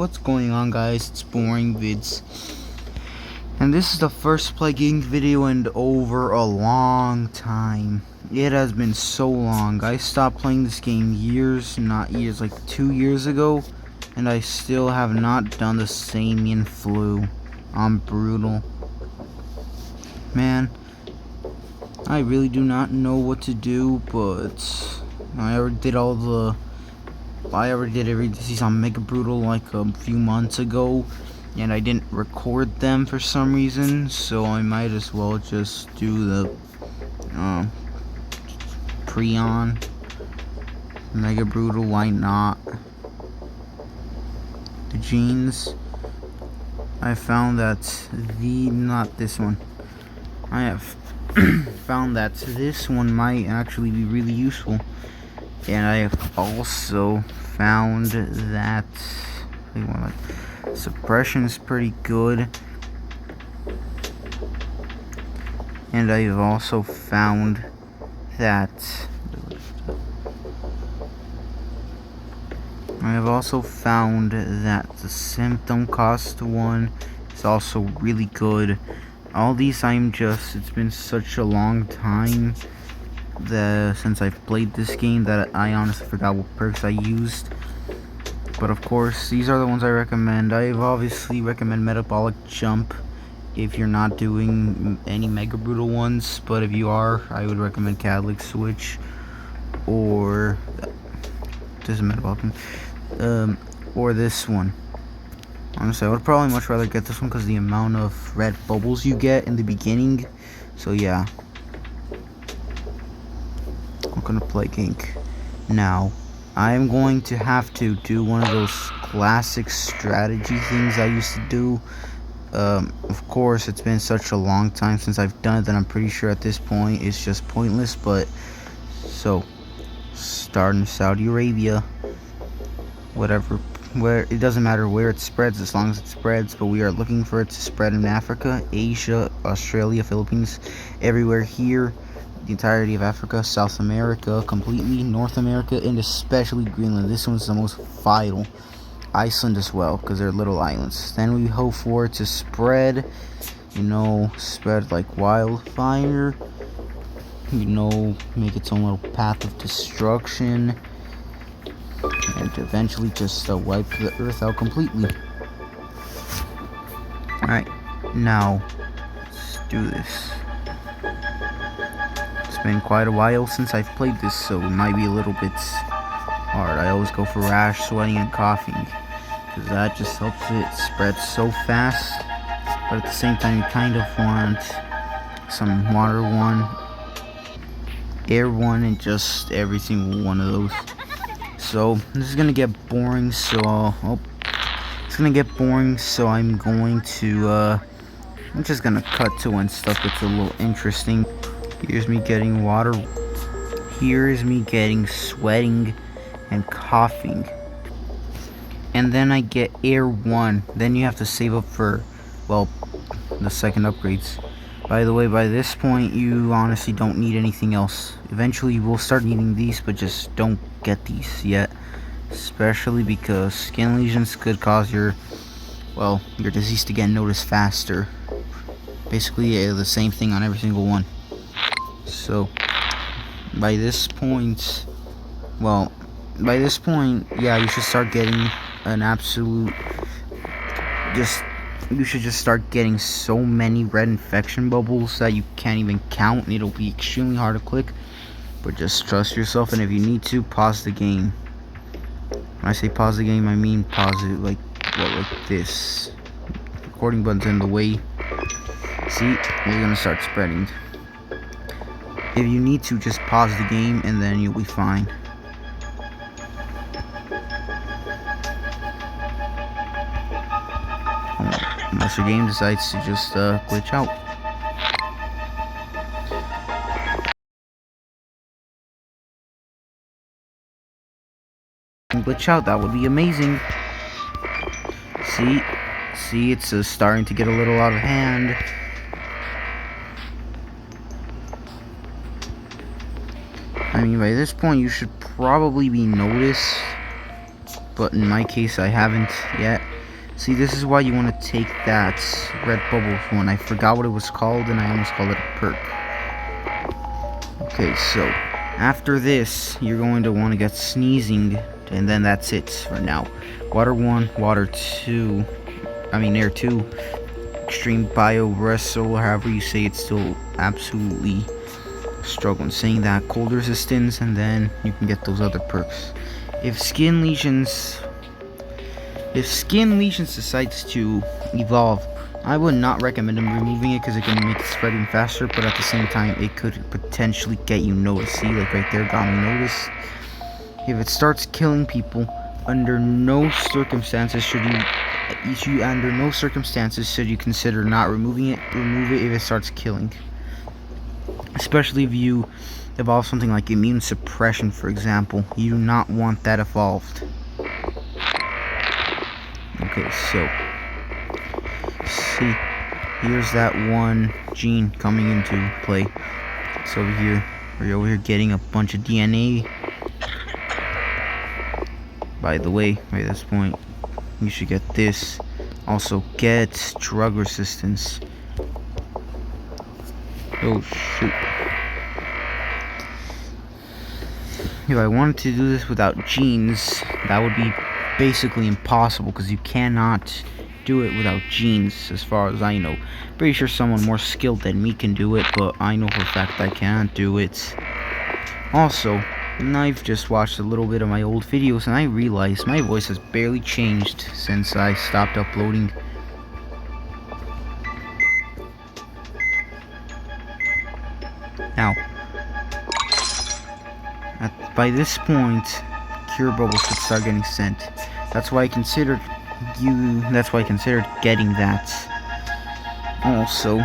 what's going on, guys? It's Boring Vids, and this is the first Plauge Inc video in over a long time. It has been so long. I stopped playing this game like 2 years ago, and I still have not done the Samian flu. I'm brutal. Man, I really do not know what to do, but I already did every season on Mega Brutal like a few months ago, and I didn't record them for some reason, so I might as well just do the Preon Mega Brutal. Why not? The genes. I found that not this one. I have found that this one might actually be really useful, and I have also found that suppression is pretty good, and I've also found that the symptom cost one is also really good. All these it's been such a long time since I've played this game that I honestly forgot what perks I used. But of course, these are the ones I recommend. I obviously recommend Metabolic Jump if you're not doing any Mega Brutal ones, but if you are, I would recommend Catalytic Switch or this is Metabolic, or this one. Honestly, I would probably much rather get this one because the amount of red bubbles you get in the beginning. So yeah, I'm gonna play Inc. Now, I'm going to have to do one of those classic strategy things I used to do. Of course, it's been such a long time since I've done it that I'm pretty sure at this point it's just pointless. But so, start in Saudi Arabia, where it doesn't matter where it spreads as long as it spreads, but we are looking for it to spread in Africa, Asia, Australia, Philippines, everywhere here, the entirety of Africa, South America, completely, North America, and especially Greenland. This one's the most vital. Iceland as well, because they're little islands. Then we hope for it to spread, spread like wildfire, make its own little path of destruction, and eventually just wipe the earth out completely. Alright, now let's do this. It's been quite a while since I've played this, so it might be a little bit hard. I always go for rash, sweating, and coughing, because that just helps it spread so fast. But at the same time, you kind of want some water one, air one, and just every single one of those. So this is gonna get boring, so I'm just gonna cut to when stuff gets a little interesting. Here's me getting water. Here's me getting sweating and coughing. And then I get air 1. Then you have to save up for, the second upgrades. By the way, by this point, you honestly don't need anything else. Eventually, you will start needing these, but just don't get these yet. Especially because skin lesions could cause your disease to get noticed faster. Basically, the same thing on every single one. So, by this point, yeah, you should start getting you should just start getting so many red infection bubbles that you can't even count, and it'll be extremely hard to click. But just trust yourself, and if you need to, pause the game. When I say pause the game, I mean pause it like this. Recording button's in the way. See, we're gonna start spreading. If you need to, just pause the game, and then you'll be fine. Unless your game decides to just glitch out. Glitch out, that would be amazing. See, it's starting to get a little out of hand. I mean, by this point, you should probably be noticed but in my case I haven't yet. See, this is why you want to take that red bubble one. I forgot what it was called and I almost called it a perk. Okay, so after this you're going to want to get sneezing, and then that's it for now. Water 1, water 2, air 2, extreme bio wrestle, however you say it, still absolutely struggling saying that. Cold resistance, and then you can get those other perks. If skin lesions decides to evolve, I would not recommend removing it because it can make it spreading faster, but at the same time it could potentially get you noticed. See, like right there, got me noticed. If it starts killing people, under no circumstances should you consider not removing it. Remove it if it starts killing, especially if you evolve something like immune suppression, for example. You do not want that evolved. Okay, so see, here's that one gene coming into play. So we're over here getting a bunch of DNA. By the way, at this point, you should get this. Also get drug resistance. Oh shoot. If I wanted to do this without genes, that would be basically impossible, because you cannot do it without genes, as far as I know. Pretty sure someone more skilled than me can do it, but I know for a fact I can't do it. Also, I've just watched a little bit of my old videos and I realized my voice has barely changed since I stopped uploading. Now, by this point, cure bubbles should start getting sent. That's why I considered getting that. Also,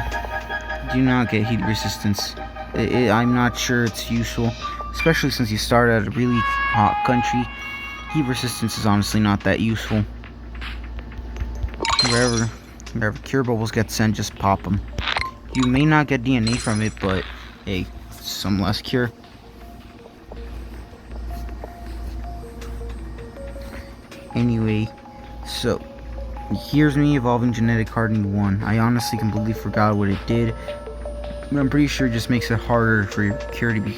do not get heat resistance. I'm not sure it's useful, especially since you start at a really hot country. Heat resistance is honestly not that useful. Wherever cure bubbles get sent, just pop them. You may not get DNA from it, but hey, some less cure. Anyway, so here's me evolving genetic hardening 1. I honestly completely forgot what it did, but I'm pretty sure it just makes it harder for your disease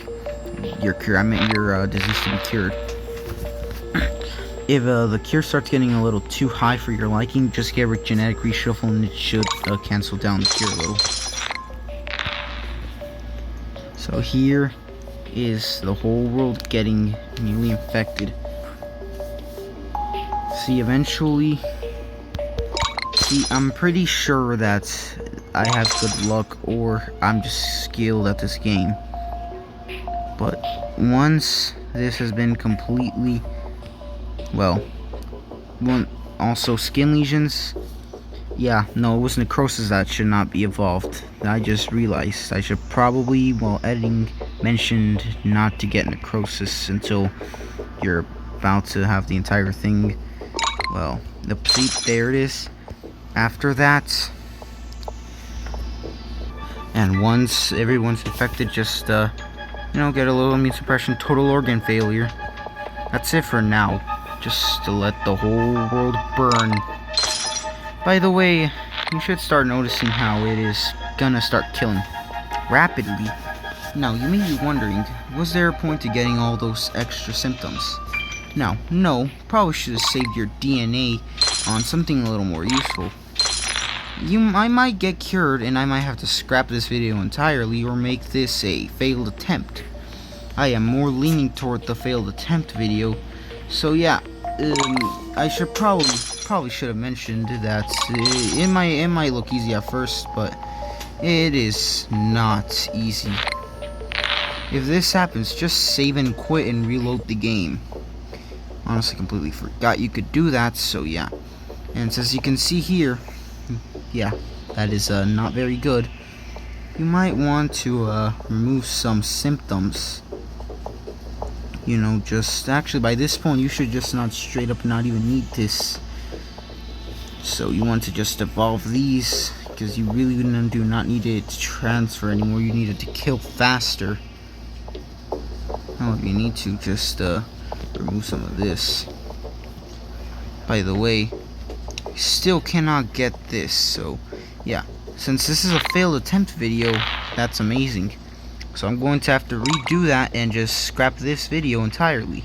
to be cured. If the cure starts getting a little too high for your liking, just get genetic reshuffle and it should cancel down the cure a little. So here is the whole world getting newly infected. See, I'm pretty sure that I have good luck or I'm just skilled at this game. But once this has been completely, also skin lesions. Yeah, no, it was necrosis that should not be evolved. I just realized I should probably, while editing, mentioned not to get necrosis until you're about to have the entire thing. Well, there it is. After that, and once everyone's infected, just get a little immune suppression, total organ failure. That's it for now. Just to let the whole world burn. By the way, you should start noticing how it is gonna start killing rapidly. Now, you may be wondering, was there a point to getting all those extra symptoms? Now, no, probably should have saved your DNA on something a little more useful. I might get cured and I might have to scrap this video entirely or make this a failed attempt. I am more leaning toward the failed attempt video. So yeah, I should probably should have mentioned that it might look easy at first, but it is not easy. If this happens, just save and quit and reload the game. Honestly, completely forgot you could do that, so yeah. And as you can see here, yeah, that is not very good. You might want to remove some symptoms. Just actually by this point you should just not straight up not even need this. So you want to just evolve these, because you really do not need it to transfer anymore. You need it to kill faster. However, you need to just remove some of this. by the way. Still cannot get this, so yeah. Since this is a failed attempt video, that's amazing. So I'm going to have to redo that and just scrap this video entirely.